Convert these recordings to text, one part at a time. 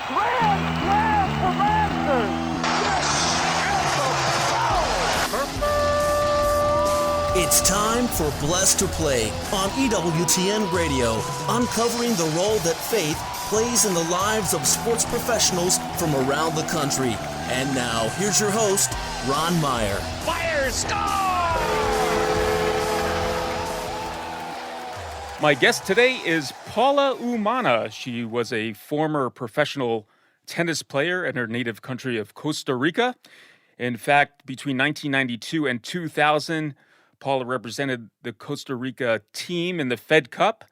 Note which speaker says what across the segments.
Speaker 1: Grand slam for Masters.
Speaker 2: It's time for Blessed to Play on EWTN Radio, uncovering the role that faith plays in the lives of sports professionals from around the country. And now, here's your host, Ron Meyer.
Speaker 3: Fire, score! My guest today is Paula Umana. She was a former professional tennis player in her native country of Costa Rica. In fact, between 1992 and 2000, Paula represented the Costa Rica team in the Fed Cup.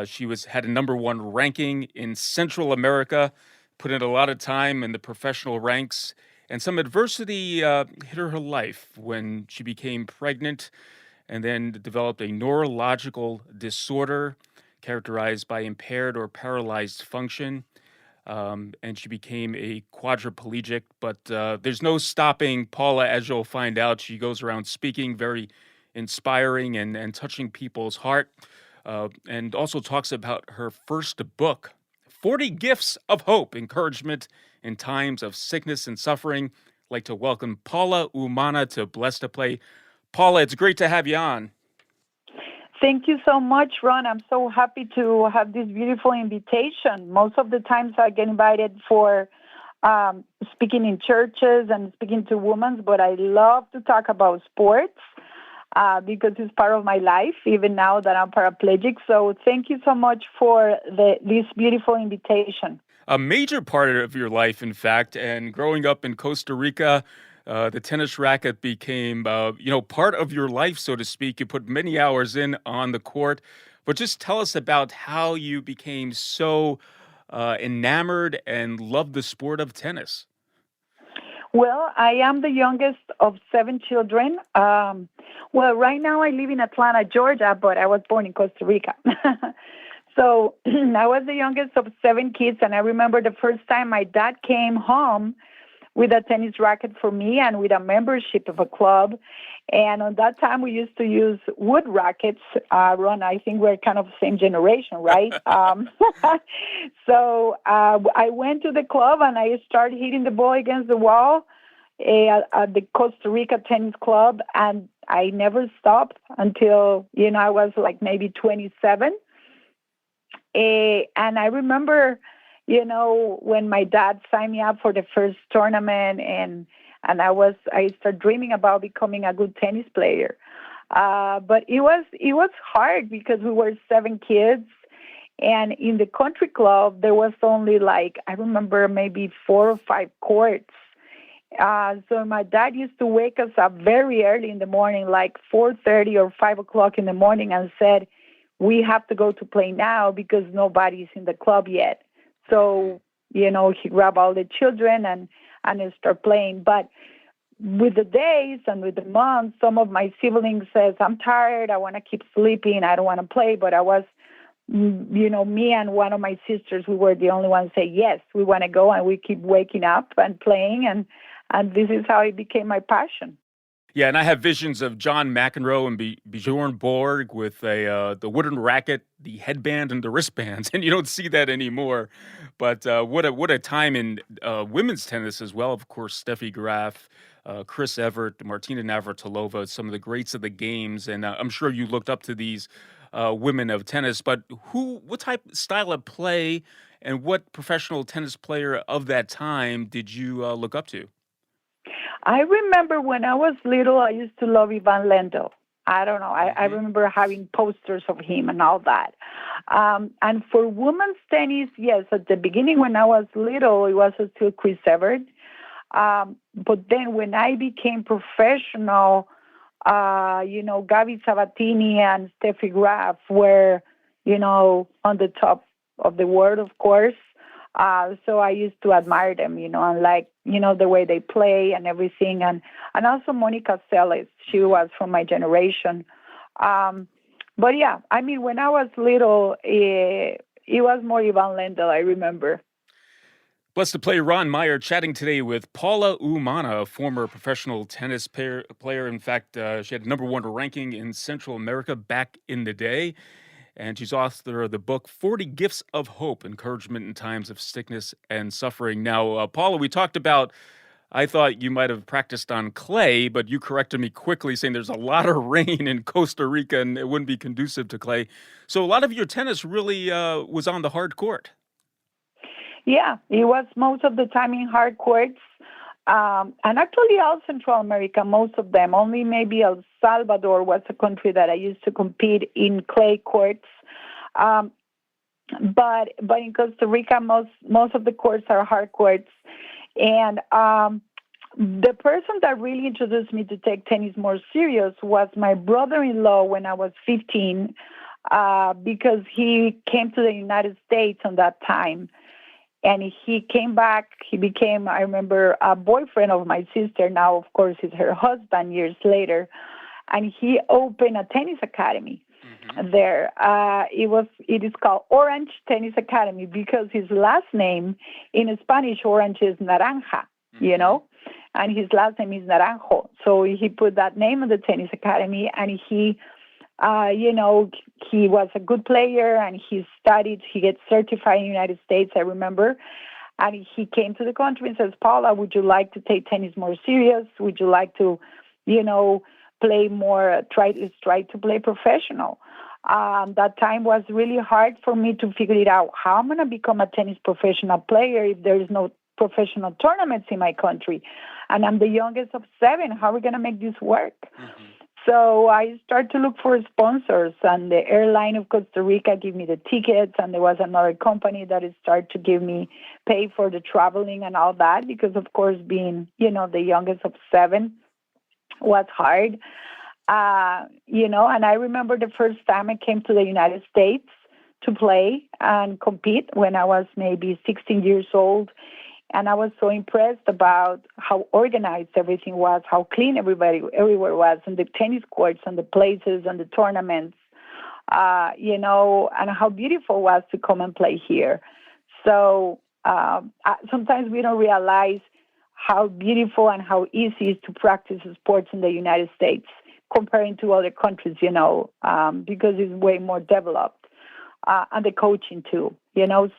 Speaker 3: She had a number one ranking in Central America, put in a lot of time in the professional ranks, and some adversity hit her life when she became pregnant and then developed a neurological disorder characterized by impaired or paralyzed function. And she became a quadriplegic, but there's no stopping Paula, as you'll find out. She goes around speaking, very inspiring and touching people's heart, and also talks about her first book, 40 Gifts of Hope, Encouragement in Times of Sickness and Suffering. I'd like to welcome Paula Umana to Blessed to Play. Paula, it's great to have you on.
Speaker 4: Thank you so much, Ron. I'm so happy to have this beautiful invitation. Most of the times I get invited for speaking in churches and speaking to women, but I love to talk about sports because it's part of my life, even now that I'm paraplegic. So thank you so much for this beautiful invitation.
Speaker 3: A major part of your life, in fact, and growing up in Costa Rica, the tennis racket became, part of your life, so to speak. You put many hours in on the court, but just tell us about how you became so enamored and loved the sport of tennis.
Speaker 4: Well, I am the youngest of 7 children. Right now I live in Atlanta, Georgia, but I was born in Costa Rica. So I was the youngest of 7 kids, and I remember the first time my dad came home with a tennis racket for me and with a membership of a club. And on that time, we used to use wood rackets. Ron, I think we're kind of the same generation, right? So I went to the club and I started hitting the ball against the wall at the Costa Rica Tennis Club. And I never stopped until, I was like maybe 27. And I remember, when my dad signed me up for the first tournament and I started dreaming about becoming a good tennis player. But it was hard because we were 7 kids, and in the country club there was only I remember maybe 4 or 5 courts. So my dad used to wake us up very early in the morning, like 4:30 or 5 o'clock in the morning, and said, "We have to go to play now because nobody's in the club yet." So, he grabbed all the children and start playing. But with the days and with the months, some of my siblings says, "I'm tired. I want to keep sleeping. I don't want to play." But I was, me and one of my sisters, we were the only ones say, "Yes, we want to go." And we keep waking up and playing. And this is how it became my passion.
Speaker 3: Yeah, and I have visions of John McEnroe and Bjorn Borg with the wooden racket, the headband, and the wristbands, and you don't see that anymore. But what a time in women's tennis as well. Of course, Steffi Graf, Chris Evert, Martina Navratilova, some of the greats of the games, and I'm sure you looked up to these women of tennis. But what type style of play and what professional tennis player of that time did you look up to?
Speaker 4: I remember when I was little, I used to love Ivan Lendl. I don't know. I remember having posters of him and all that. And for women's tennis, yes, at the beginning when I was little, it was still Chris Evert. But then when I became professional, Gabi Sabatini and Steffi Graf were, on the top of the world, of course. So I used to admire them, and the way they play and everything. And also Monica Seles, she was from my generation. But yeah, when I was little, it was more Ivan Lendl, I remember.
Speaker 3: Blessed to Play, Ron Meyer chatting today with Paula Umana, a former professional tennis player. In fact, she had number one ranking in Central America back in the day. and she's author of the book 40 Gifts of Hope, Encouragement in Times of Sickness and Suffering. Now, Paula, we talked about, I thought you might have practiced on clay, but you corrected me quickly saying there's a lot of rain in Costa Rica and it wouldn't be conducive to clay. So a lot of your tennis really was on the hard court.
Speaker 4: Yeah, it was most of the time in hard courts. And actually all Central America, most of them. Only maybe El Salvador was a country that I used to compete in clay courts. But in Costa Rica, most of the courts are hard courts. And the person that really introduced me to take tennis more serious was my brother-in-law when I was 15, because he came to the United States on that time. And he came back, he became, I remember, a boyfriend of my sister. Now, of course, he's her husband years later. And he opened a tennis academy there. It is called Orange Tennis Academy because his last name in Spanish, orange is naranja, you know, and his last name is Naranjo. So he put that name on the tennis academy, and he was a good player, and he studied, he gets certified in the United States, I remember. And he came to the country and says, Paula, would you like to take tennis more serious? Would you like to, play more, try to play professional? That time was really hard for me to figure it out. How I'm going to become a tennis professional player if there is no professional tournaments in my country? And I'm the youngest of 7. How are we going to make this work? So I started to look for sponsors, and the airline of Costa Rica gave me the tickets, and there was another company that started to pay for the traveling and all that, because of course being, the youngest of 7 was hard. And I remember the first time I came to the United States to play and compete when I was maybe 16 years old. And I was so impressed about how organized everything was, how clean everywhere was, and the tennis courts and the places and the tournaments, and how beautiful it was to come and play here. So sometimes we don't realize how beautiful and how easy it is to practice sports in the United States comparing to other countries, because it's way more developed, and the coaching too,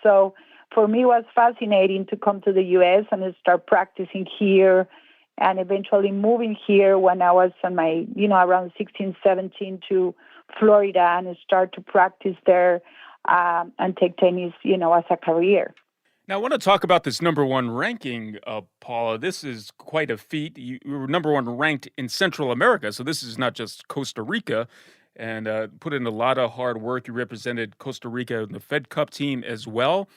Speaker 4: So for me, it was fascinating to come to the U.S. and start practicing here, and eventually moving here when I was on my, around 16, 17 to Florida, and start to practice there and take tennis, as a career.
Speaker 3: Now, I want to talk about this number 1 ranking, Paula. This is quite a feat. You were number 1 ranked in Central America, so this is not just Costa Rica, and put in a lot of hard work. You represented Costa Rica in the Fed Cup team as well.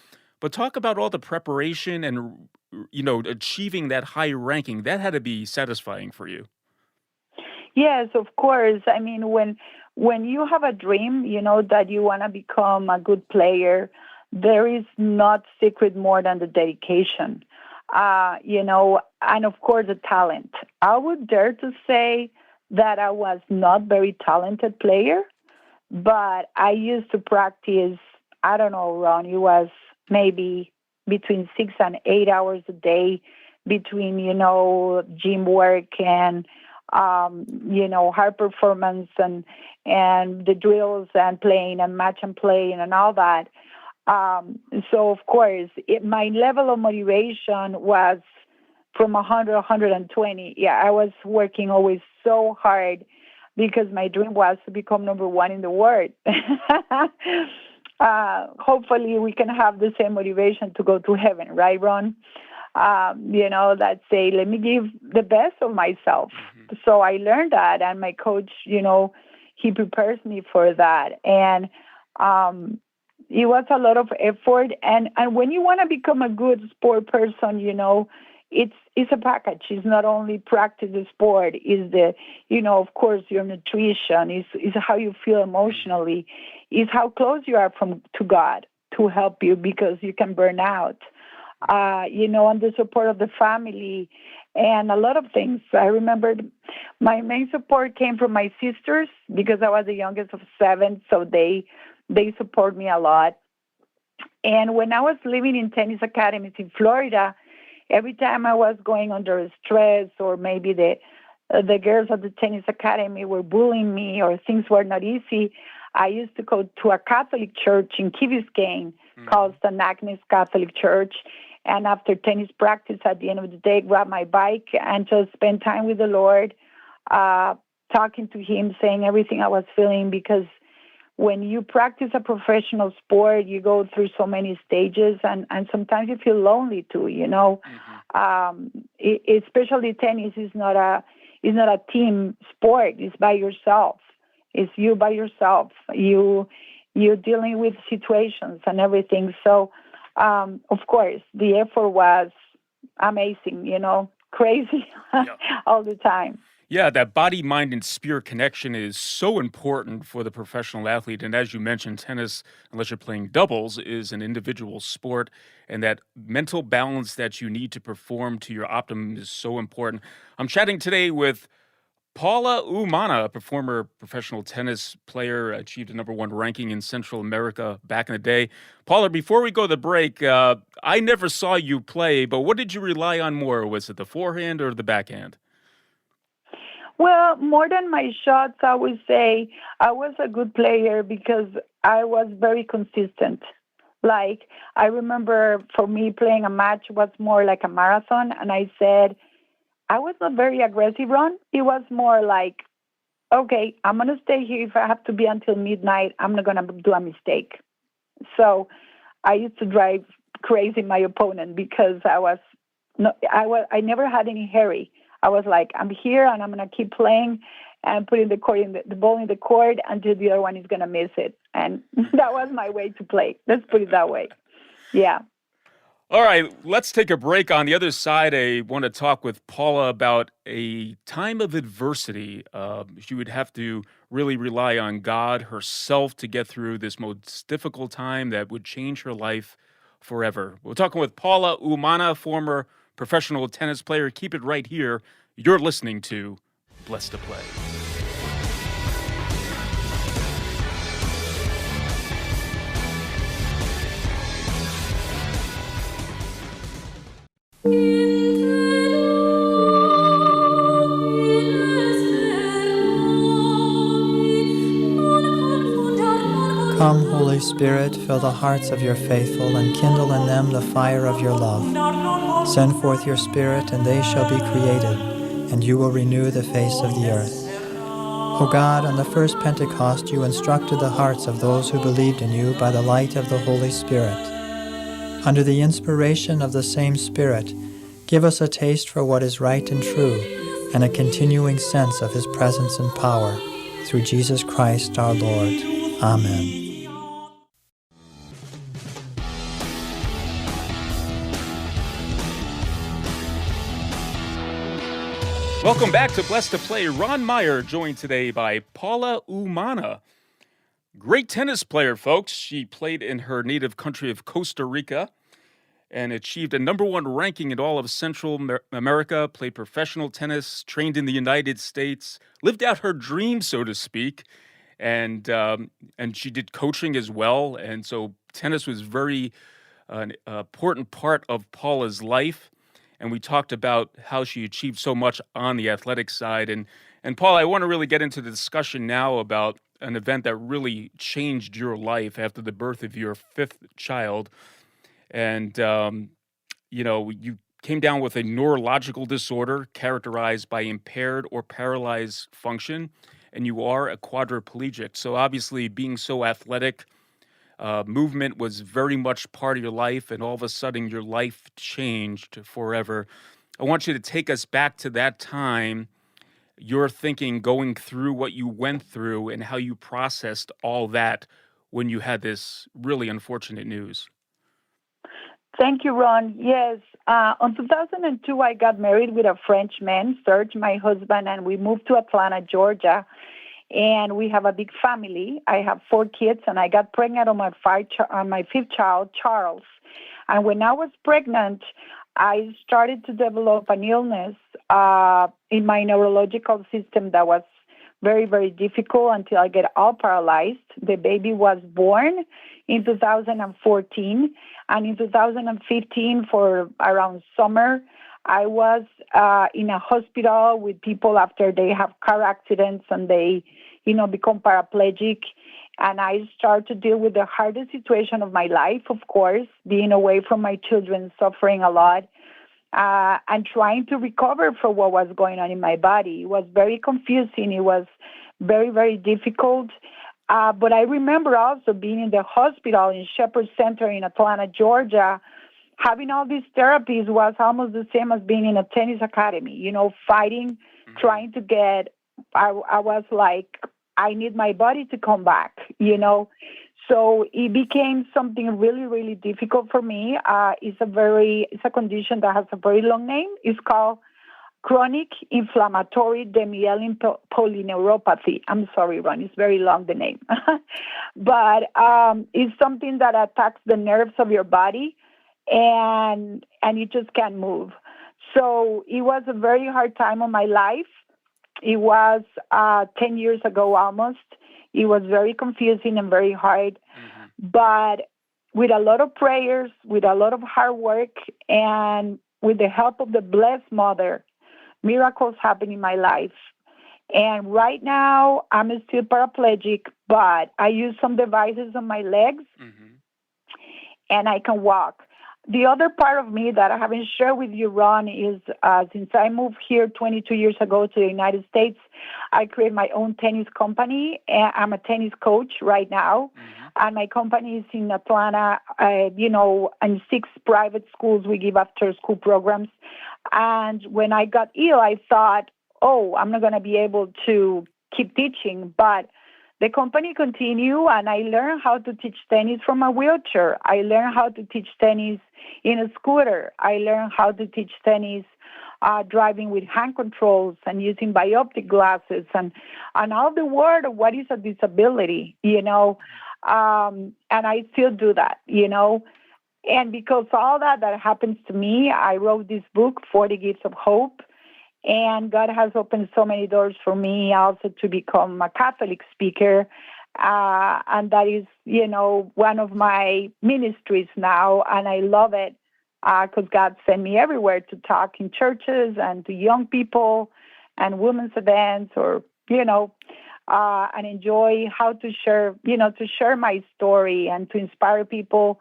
Speaker 3: But talk about all the preparation and, achieving that high ranking. That had to be satisfying for you.
Speaker 4: Yes, of course. I mean, when you have a dream, that you want to become a good player, there is not secret more than the dedication, and of course the talent. I would dare to say that I was not very talented player, but I used to practice, I don't know, Ron, it was maybe between 6 and 8 hours a day between, gym work and, hard performance and the drills and playing and match and playing and all that. So, of course, my level of motivation was from 100, 120. Yeah, I was working always so hard because my dream was to become number 1 in the world. Hopefully we can have the same motivation to go to heaven, right, Ron? That say, let me give the best of myself. So I learned that, and my coach, he prepares me for that. And it was a lot of effort. And when you want to become a good sport person, it's a package. It's not only practice the sport, is the, of course, your nutrition, is how you feel emotionally, is how close you are to God to help you, because you can burn out, and the support of the family and a lot of things. I remember my main support came from my sisters because I was the youngest of 7, so they support me a lot. And when I was living in tennis academies in Florida, every time I was going under stress, or maybe the girls at the tennis academy were bullying me, or things were not easy, I used to go to a Catholic church in Key Biscayne called St. Agnes Catholic Church. And after tennis practice, at the end of the day, grab my bike and just spend time with the Lord, talking to Him, saying everything I was feeling. Because when you practice a professional sport, you go through so many stages, and sometimes you feel lonely too. Especially tennis is not a team sport. It's by yourself. It's you by yourself. You're dealing with situations and everything. So. Of course, the effort was amazing, crazy all the time.
Speaker 3: Yeah, that body, mind, and spirit connection is so important for the professional athlete. And as you mentioned, tennis, unless you're playing doubles, is an individual sport. And that mental balance that you need to perform to your optimum is so important. I'm chatting today with Paula Umana, a former professional tennis player, achieved a #1 ranking in Central America back in the day. Paula, before we go to the break, I never saw you play, but what did you rely on more? Was it the forehand or the backhand?
Speaker 4: Well, more than my shots, I would say I was a good player because I was very consistent. Like, I remember for me playing a match was more like a marathon, and I said, I was not very aggressive, Ron. It was more like, okay, I'm going to stay here. If I have to be until midnight, I'm not going to do a mistake. So I used to drive crazy my opponent because I never had any hurry. I was like, I'm here and I'm going to keep playing and putting the ball in the court until the other one is going to miss it. And that was my way to play. Let's put it that way. Yeah.
Speaker 3: All right, let's take a break. On the other side, I want to talk with Paula about a time of adversity. She would have to really rely on God herself to get through this most difficult time that would change her life forever. We're talking with Paula Umana, former professional tennis player. Keep it right here. You're listening to Blessed to Play.
Speaker 5: Come, Holy Spirit, fill the hearts of your faithful and kindle in them the fire of your love. Send forth your Spirit, and they shall be created, and you will renew the face of the earth. O God, on the first Pentecost you instructed the hearts of those who believed in you by the light of the Holy Spirit. Under the inspiration of the same Spirit, give us a taste for what is right and true, and a continuing sense of His presence and power, through Jesus Christ our Lord. Amen.
Speaker 3: Welcome back to Blessed to Play. Ron Meyer, joined today by Paula Umana. Great tennis player, folks. She played in her native country of Costa Rica and achieved a #1 ranking in all of Central America, played professional tennis, trained in the United States, lived out her dream, so to speak, and she did coaching as well. And so tennis was very an important part of Paula's life. And we talked about how she achieved so much on the athletic side. And Paul, I want to really get into the discussion now about an event that really changed your life after the birth of your 5th child. And, you came down with a neurological disorder characterized by impaired or paralyzed function, and you are a quadriplegic. So obviously being so athletic, movement was very much part of your life, and all of a sudden your life changed forever. I want you to take us back to that time, your thinking going through what you went through and how you processed all that when you had this really unfortunate news.
Speaker 4: Thank you, Ron. Yes. On 2002, I got married with a French man, Serge, my husband, and we moved to Atlanta, Georgia. And we have a big family. I have 4 kids, and I got pregnant on my 5th child, Charles. And when I was pregnant, I started to develop an illness in my neurological system that was very, very difficult until I get all paralyzed. The baby was born in 2014, and in 2015, for around summer, I was in a hospital with people after they have car accidents and they, become paraplegic. And I started to deal with the hardest situation of my life, of course, being away from my children, suffering a lot, and trying to recover from what was going on in my body. It was very confusing. It was very, very difficult. But I remember also being in the hospital in Shepherd Center in Atlanta, Georgia. Having all these therapies was almost the same as being in a tennis academy, fighting, trying to get, I was like, I need my body to come back. So it became something really, really difficult for me. It's a condition that has a very long name. It's called chronic inflammatory demyelin polyneuropathy. I'm sorry, Ron, it's very long, the name. But it's something that attacks the nerves of your body, and you just can't move. So it was a very hard time of my life. It was 10 years ago almost. It was very confusing and very hard. But with a lot of prayers, with a lot of hard work, and with the help of the Blessed Mother, miracles happen in my life. And right now, I'm still paraplegic, but I use some devices on my legs, and I can walk. The other part of me that I haven't shared with you, Ron, is since I moved here 22 years ago to the United States, I created my own tennis company. And I'm a tennis coach right now. And my company is in Atlanta, and 6 private schools. We give after-school programs. And when I got ill, I thought, I'm not going to be able to keep teaching. But the company continued, and I learned how to teach tennis from a wheelchair. I learned how to teach tennis in a scooter. I learned how to teach tennis driving with hand controls and using bioptic glasses and all the word of what is a disability, and I still do that, And because all that happens to me, I wrote this book, 40 Gifts of Hope. And God has opened so many doors for me also to become a Catholic speaker. And that is, one of my ministries now. And I love it because God sent me everywhere to talk in churches and to young people and women's events and enjoy how to share my story and to inspire people,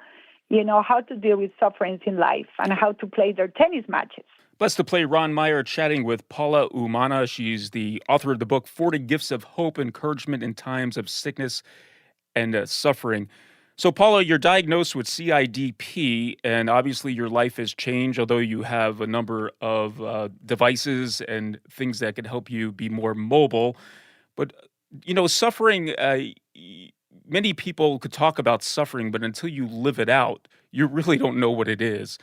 Speaker 4: how to deal with sufferings in life and how to play their tennis matches.
Speaker 3: Blessed to Play, Ron Meyer chatting with Paula Umana. She's the author of the book, 40 Gifts of Hope, Encouragement in Times of Sickness and Suffering. So, Paula, you're diagnosed with CIDP, and obviously your life has changed, although you have a number of devices and things that can help you be more mobile. But, suffering, many people could talk about suffering, but until you live it out, you really don't know what it is.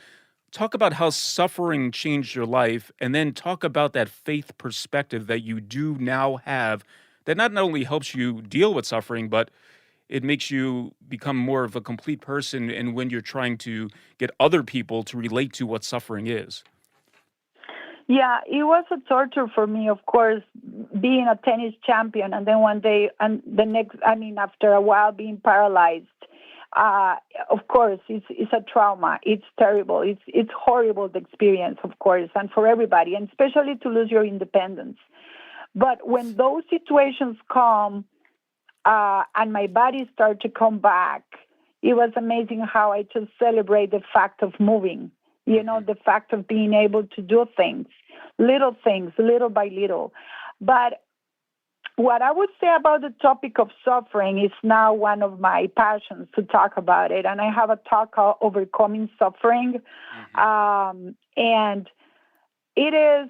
Speaker 3: Talk about how suffering changed your life, and then talk about that faith perspective that you do now have that not only helps you deal with suffering, but it makes you become more of a complete person and when you're trying to get other people to relate to what suffering is.
Speaker 4: Yeah, it was a torture for me, of course, being a tennis champion, and then one day, after a while being paralyzed. Of course, it's a trauma. It's terrible. It's horrible, the experience, of course, and for everybody, and especially to lose your independence. But when those situations come and my body started to come back, it was amazing how I just celebrate the fact of moving, the fact of being able to do things, little by little. But what I would say about the topic of suffering is now one of my passions to talk about it. And I have a talk called Overcoming Suffering. And it is,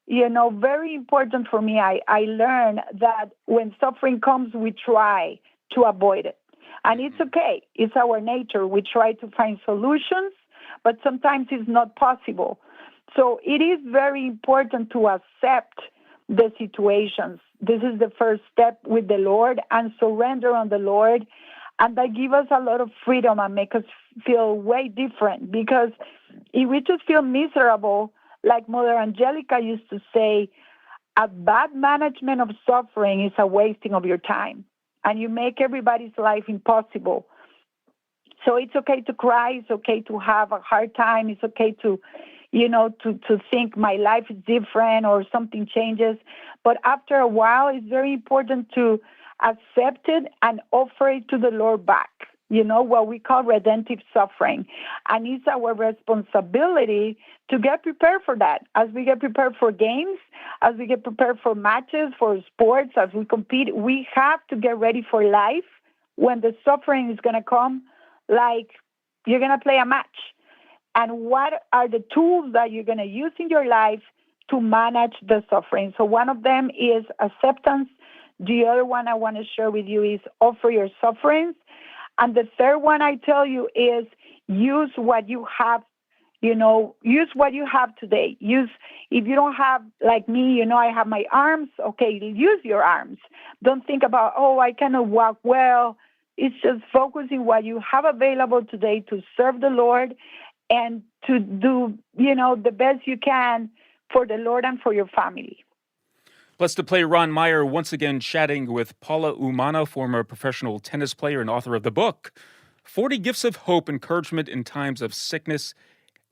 Speaker 4: very important for me. I learned that when suffering comes, we try to avoid it. And it's okay. It's our nature. We try to find solutions, but sometimes it's not possible. So it is very important to accept the situations. This is the first step with the Lord and surrender on the Lord. And that gives us a lot of freedom and make us feel way different. Because if we just feel miserable, like Mother Angelica used to say, a bad management of suffering is a wasting of your time. And you make everybody's life impossible. So it's okay to cry. It's okay to have a hard time. It's okay to think my life is different or something changes. But after a while, it's very important to accept it, and offer it to the Lord back. What we call redemptive suffering. And it's our responsibility to get prepared for that. As we get prepared for games, as we get prepared for matches, for sports, as we compete, we have to get ready for life when the suffering is going to come, like you're going to play a match. And what are the tools that you're going to use in your life to manage the suffering? So one of them is acceptance. The other one I want to share with you is offer your sufferings. And the third one I tell you is use what you have, use what you have today. If you don't have, like me, I have my arms, okay, use your arms. Don't think about, I cannot walk well. It's just focusing what you have available today to serve the Lord and to do, the best you can for the Lord and for your family.
Speaker 3: Blessed to Play Ron Meyer once again chatting with Paula Umana, former professional tennis player and author of the book, 40 Gifts of Hope, Encouragement in Times of Sickness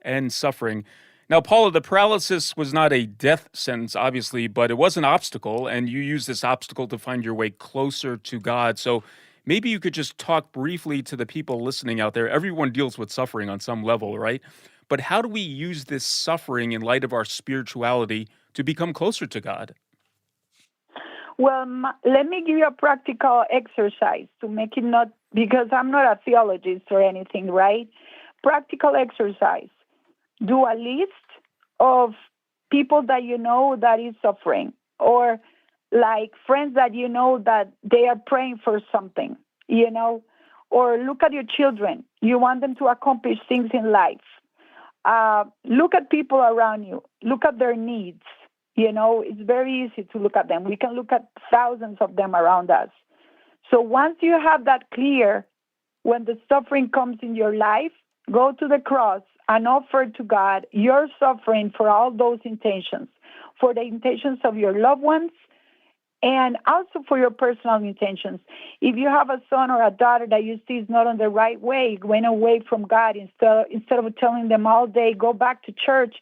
Speaker 3: and Suffering. Now, Paula, the paralysis was not a death sentence, obviously, but it was an obstacle, and you used this obstacle to find your way closer to God. So maybe you could just talk briefly to the people listening out there. Everyone deals with suffering on some level, right? But how do we use this suffering in light of our spirituality to become closer to God?
Speaker 4: Well, let me give you a practical exercise to make it not, because I'm not a theologist or anything, right? Practical exercise. Do a list of people that you know that is suffering, or like friends that you know that they are praying for something, or look at your children. You want them to accomplish things in life. Look at people around you. Look at their needs. It's very easy to look at them. We can look at thousands of them around us. So once you have that clear, when the suffering comes in your life, go to the cross and offer to God your suffering for all those intentions, for the intentions of your loved ones, and also for your personal intentions. If you have a son or a daughter that you see is not on the right way, going away from God, instead of telling them all day, go back to church,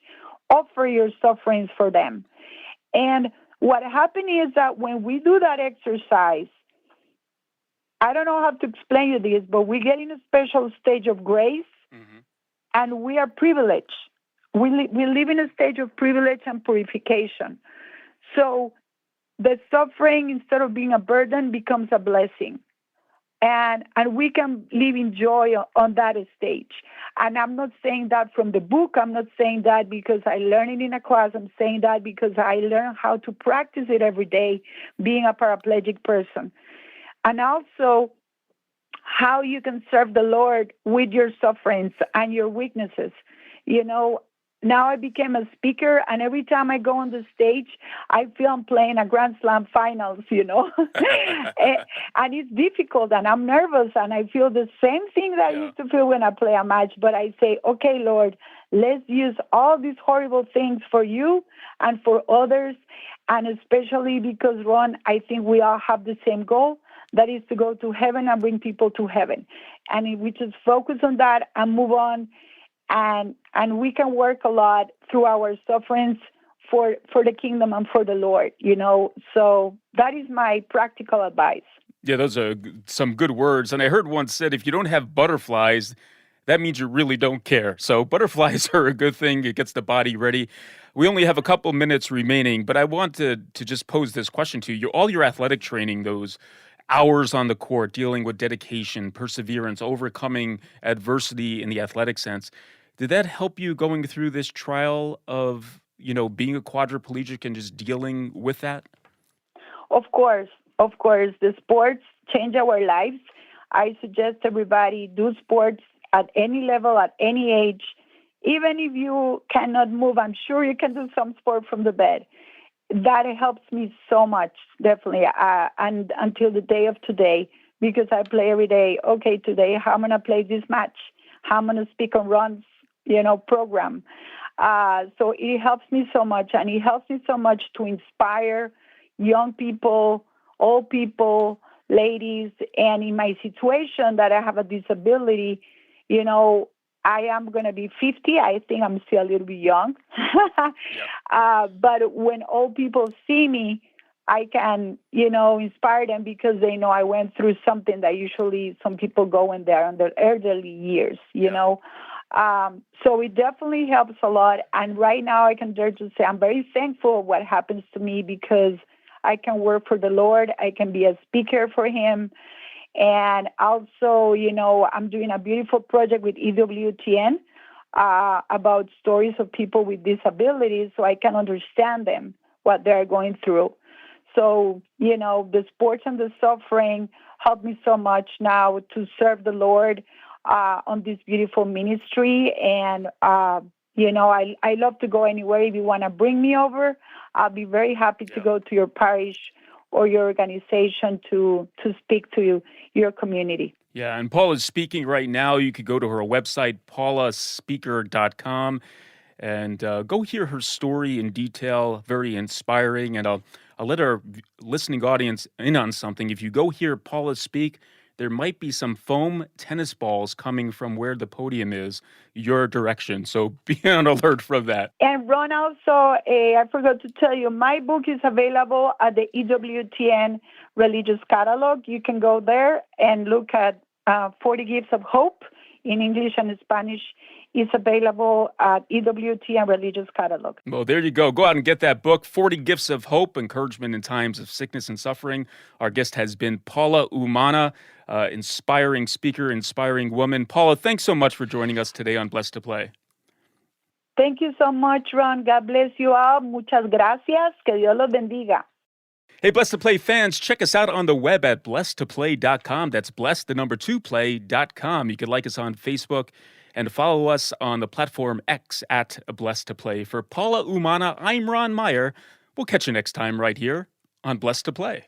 Speaker 4: offer your sufferings for them. And what happened is that when we do that exercise, I don't know how to explain you this, but we get in a special stage of grace, and we are privileged. We live in a stage of privilege and purification. So the suffering, instead of being a burden, becomes a blessing. And we can live in joy on that stage. And I'm not saying that from the book. I'm not saying that because I learned it in a class. I'm saying that because I learned how to practice it every day, being a paraplegic person. And also how you can serve the Lord with your sufferings and your weaknesses. Now I became a speaker, and every time I go on the stage, I feel I'm playing a Grand Slam finals, and it's difficult, and I'm nervous, and I feel the same thing that I used to feel when I play a match, but I say, okay, Lord, let's use all these horrible things for you and for others, and especially because, Ron, I think we all have the same goal, that is to go to heaven and bring people to heaven. And if we just focus on that and move on, and we can work a lot through our sufferings for the kingdom and for the Lord, So that is my practical advice.
Speaker 3: Yeah, those are some good words. And I heard once said, if you don't have butterflies, that means you really don't care. So butterflies are a good thing. It gets the body ready. We only have a couple minutes remaining, but I want to just pose this question to you. All your athletic training, those hours on the court, dealing with dedication, perseverance, overcoming adversity in the athletic sense, did that help you going through this trial of, being a quadriplegic and just dealing with that?
Speaker 4: Of course. The sports change our lives. I suggest everybody do sports at any level, at any age. Even if you cannot move, I'm sure you can do some sport from the bed. That helps me so much, definitely, and until the day of today, because I play every day. Okay, today, how I'm going to play this match? How I'm going to speak on Ron's, program. So it helps me so much, and it helps me so much to inspire young people, old people, ladies, and in my situation that I have a disability, I am going to be 50. I think I'm still a little bit young. But when old people see me, I can, inspire them because they know I went through something that usually some people go in there in their elderly years, you know. So it definitely helps a lot. And right now I can dare to say I'm very thankful of what happens to me because I can work for the Lord. I can be a speaker for him. And also, I'm doing a beautiful project with EWTN about stories of people with disabilities so I can understand them, what they're going through. So, the sports and the suffering helped me so much now to serve the Lord on this beautiful ministry. And, I love to go anywhere. If you want to bring me over, I'll be very happy to go to your parish or your organization to speak to your community.
Speaker 3: Yeah, and Paula's speaking right now. You could go to her website, paulaspeaker.com, and go hear her story in detail. Very inspiring, and I'll let our listening audience in on something. If you go hear Paula speak, there might be some foam tennis balls coming from where the podium is, your direction. So be on alert for that.
Speaker 4: And Ron, also, I forgot to tell you, my book is available at the EWTN Religious Catalog. You can go there and look at 40 Gifts of Hope in English and Spanish. It's available at EWTN Religious Catalog.
Speaker 3: Well, there you go. Go out and get that book, 40 Gifts of Hope, Encouragement in Times of Sickness and Suffering. Our guest has been Paula Umana, inspiring speaker, inspiring woman. Paula, thanks so much for joining us today on Blessed to Play.
Speaker 4: Thank you so much, Ron. God bless you all. Muchas gracias. Que Dios los bendiga.
Speaker 3: Hey, Blessed to Play fans, check us out on the web at blessedtoplay.com. That's blessed2play.com. You can like us on Facebook and follow us on the platform X at Blessed to Play. For Paula Umana, I'm Ron Meyer. We'll catch you next time right here on Blessed to Play.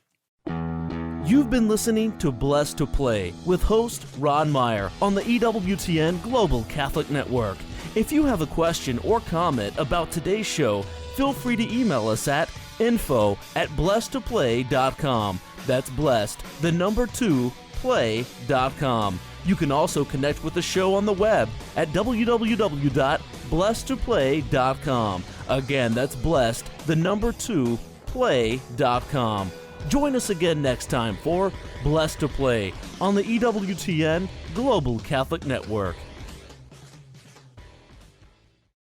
Speaker 2: You've been listening to Blessed to Play with host Ron Meyer on the EWTN Global Catholic Network. If you have a question or comment about today's show, feel free to email us at info@blessedtoplay.com. That's blessed, 2, play.com. You can also connect with the show on the web at www.blessedtoplay.com. Again, that's blessed, 2, play.com. Join us again next time for Blessed to Play on the EWTN Global Catholic Network.